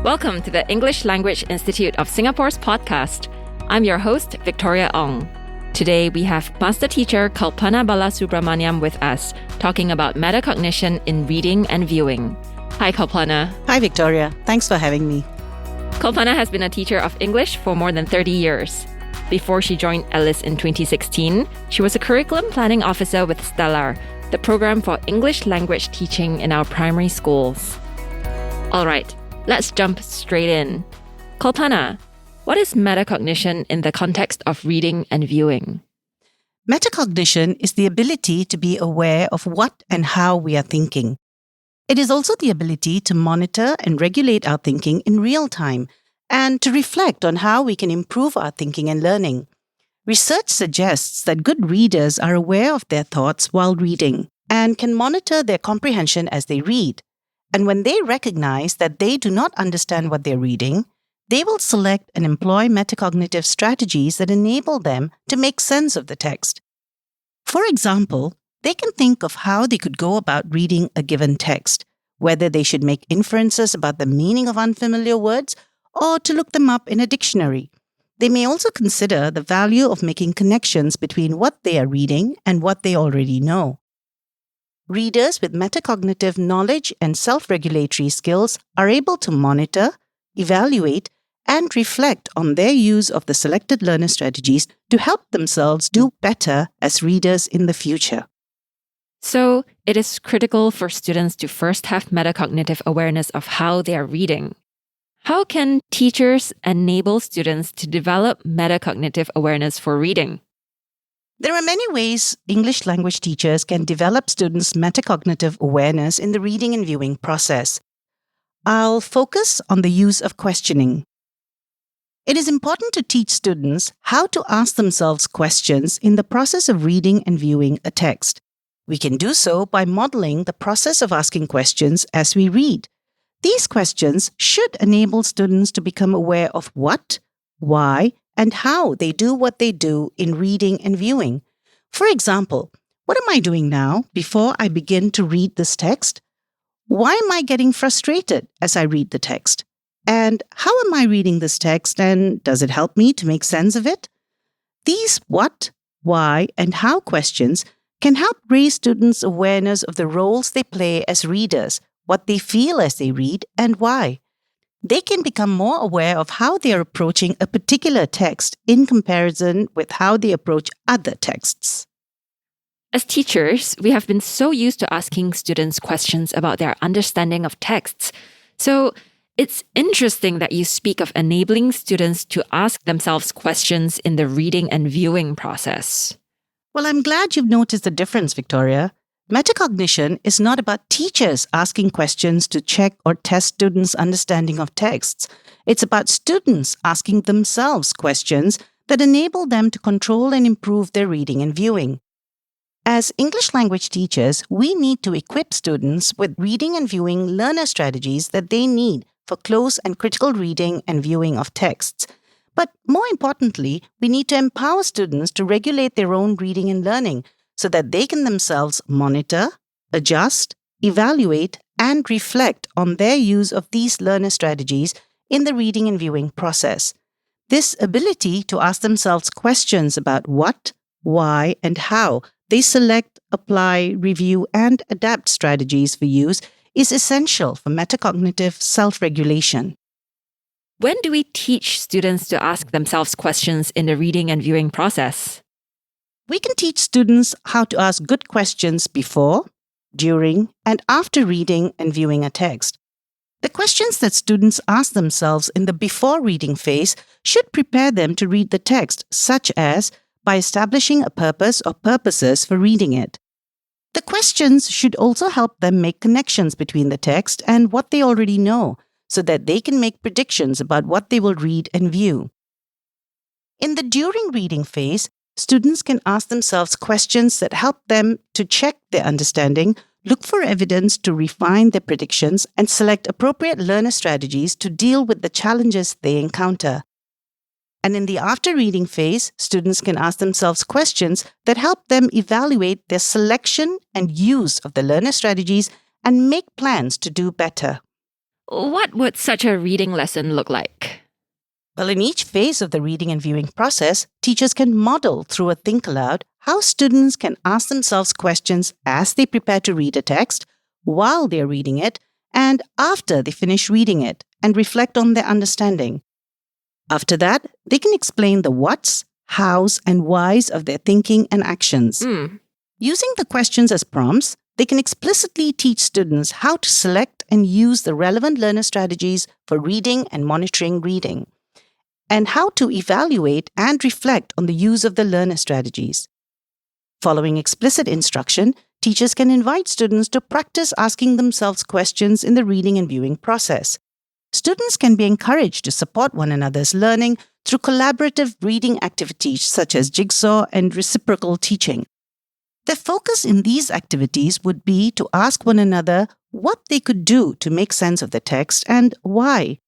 Welcome to the English Language Institute of Singapore's podcast. I'm your host, Victoria Ong. Today, we have Master Teacher Kalpana Balasubramaniam with us, talking about metacognition in reading and viewing. Hi, Kalpana. Hi, Victoria. Thanks for having me. Kalpana has been a teacher of English for more than 30 years. Before she joined Ellis in 2016, she was a curriculum planning officer with Stellar, the program for English language teaching in our primary schools. All right, let's jump straight in. Kalpana, what is metacognition in the context of reading and viewing? Metacognition is the ability to be aware of what and how we are thinking. It is also the ability to monitor and regulate our thinking in real time and to reflect on how we can improve our thinking and learning. Research suggests that good readers are aware of their thoughts while reading and can monitor their comprehension as they read. And when they recognize that they do not understand what they're reading, they will select and employ metacognitive strategies that enable them to make sense of the text. For example, they can think of how they could go about reading a given text, whether they should make inferences about the meaning of unfamiliar words or to look them up in a dictionary. They may also consider the value of making connections between what they are reading and what they already know. Readers with metacognitive knowledge and self-regulatory skills are able to monitor, evaluate, and reflect on their use of the selected learner strategies to help themselves do better as readers in the future. So, it is critical for students to first have metacognitive awareness of how they are reading. How can teachers enable students to develop metacognitive awareness for reading? There are many ways English language teachers can develop students' metacognitive awareness in the reading and viewing process. I'll focus on the use of questioning. It is important to teach students how to ask themselves questions in the process of reading and viewing a text. We can do so by modeling the process of asking questions as we read. These questions should enable students to become aware of what, why, and how they do what they do in reading and viewing. For example, what am I doing now before I begin to read this text? Why am I getting frustrated as I read the text? And how am I reading this text, and does it help me to make sense of it? These what, why, and how questions can help raise students' awareness of the roles they play as readers, what they feel as they read, and why. They can become more aware of how they are approaching a particular text in comparison with how they approach other texts. As teachers, we have been so used to asking students questions about their understanding of texts. So, it's interesting that you speak of enabling students to ask themselves questions in the reading and viewing process. Well, I'm glad you've noticed the difference, Victoria. Metacognition is not about teachers asking questions to check or test students' understanding of texts. It's about students asking themselves questions that enable them to control and improve their reading and viewing. As English language teachers, we need to equip students with reading and viewing learner strategies that they need for close and critical reading and viewing of texts. But more importantly, we need to empower students to regulate their own reading and learning so that they can themselves monitor, adjust, evaluate, and reflect on their use of these learner strategies in the reading and viewing process. This ability to ask themselves questions about what, why, and how they select, apply, review, and adapt strategies for use is essential for metacognitive self-regulation. When do we teach students to ask themselves questions in the reading and viewing process? We can teach students how to ask good questions before, during, and after reading and viewing a text. The questions that students ask themselves in the before reading phase should prepare them to read the text, such as by establishing a purpose or purposes for reading it. The questions should also help them make connections between the text and what they already know, so that they can make predictions about what they will read and view. In the during reading phase, students can ask themselves questions that help them to check their understanding, look for evidence to refine their predictions, and select appropriate learner strategies to deal with the challenges they encounter. And in the after reading phase, students can ask themselves questions that help them evaluate their selection and use of the learner strategies and make plans to do better. What would such a reading lesson look like? Well, in each phase of the reading and viewing process, teachers can model through a think aloud how students can ask themselves questions as they prepare to read a text, while they're reading it, and after they finish reading it, and reflect on their understanding. After that, they can explain the whats, hows, and whys of their thinking and actions. Using the questions as prompts, they can explicitly teach students how to select and use the relevant learner strategies for reading and monitoring reading, and how to evaluate and reflect on the use of the learner strategies. Following explicit instruction, teachers can invite students to practice asking themselves questions in the reading and viewing process. Students can be encouraged to support one another's learning through collaborative reading activities such as jigsaw and reciprocal teaching. The focus in these activities would be to ask one another what they could do to make sense of the text and why.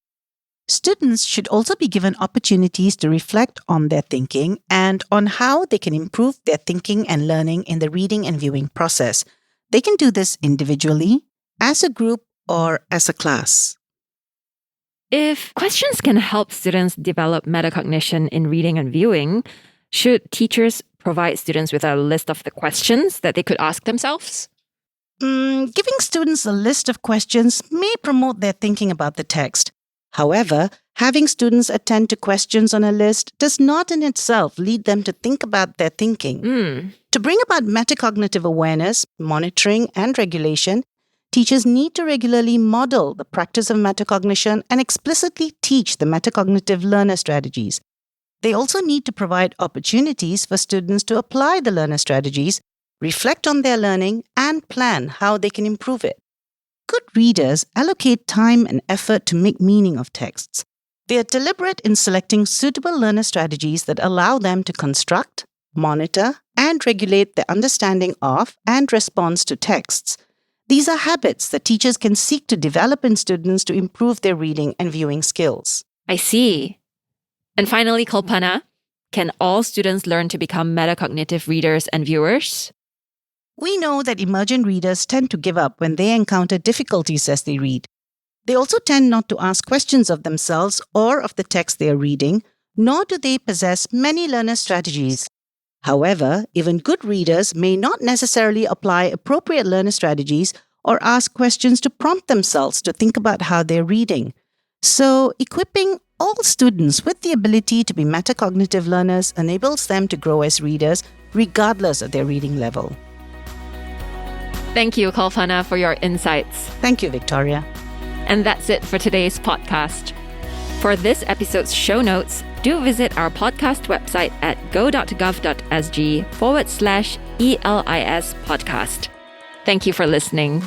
Students should also be given opportunities to reflect on their thinking and on how they can improve their thinking and learning in the reading and viewing process. They can do this individually, as a group, or as a class. If questions can help students develop metacognition in reading and viewing, should teachers provide students with a list of the questions that they could ask themselves? Giving students a list of questions may promote their thinking about the text. However, having students attend to questions on a list does not in itself lead them to think about their thinking. To bring about metacognitive awareness, monitoring, and regulation, teachers need to regularly model the practice of metacognition and explicitly teach the metacognitive learner strategies. They also need to provide opportunities for students to apply the learner strategies, reflect on their learning, and plan how they can improve it. Good readers allocate time and effort to make meaning of texts. They are deliberate in selecting suitable learner strategies that allow them to construct, monitor, and regulate their understanding of and response to texts. These are habits that teachers can seek to develop in students to improve their reading and viewing skills. I see. And finally, Kalpana, can all students learn to become metacognitive readers and viewers? We know that emergent readers tend to give up when they encounter difficulties as they read. They also tend not to ask questions of themselves or of the text they are reading, nor do they possess many learner strategies. However, even good readers may not necessarily apply appropriate learner strategies or ask questions to prompt themselves to think about how they're reading. So, equipping all students with the ability to be metacognitive learners enables them to grow as readers regardless of their reading level. Thank you, Kalpana, for your insights. Thank you, Victoria. And that's it for today's podcast. For this episode's show notes, do visit our podcast website at go.gov.sg/ELIS podcast. Thank you for listening.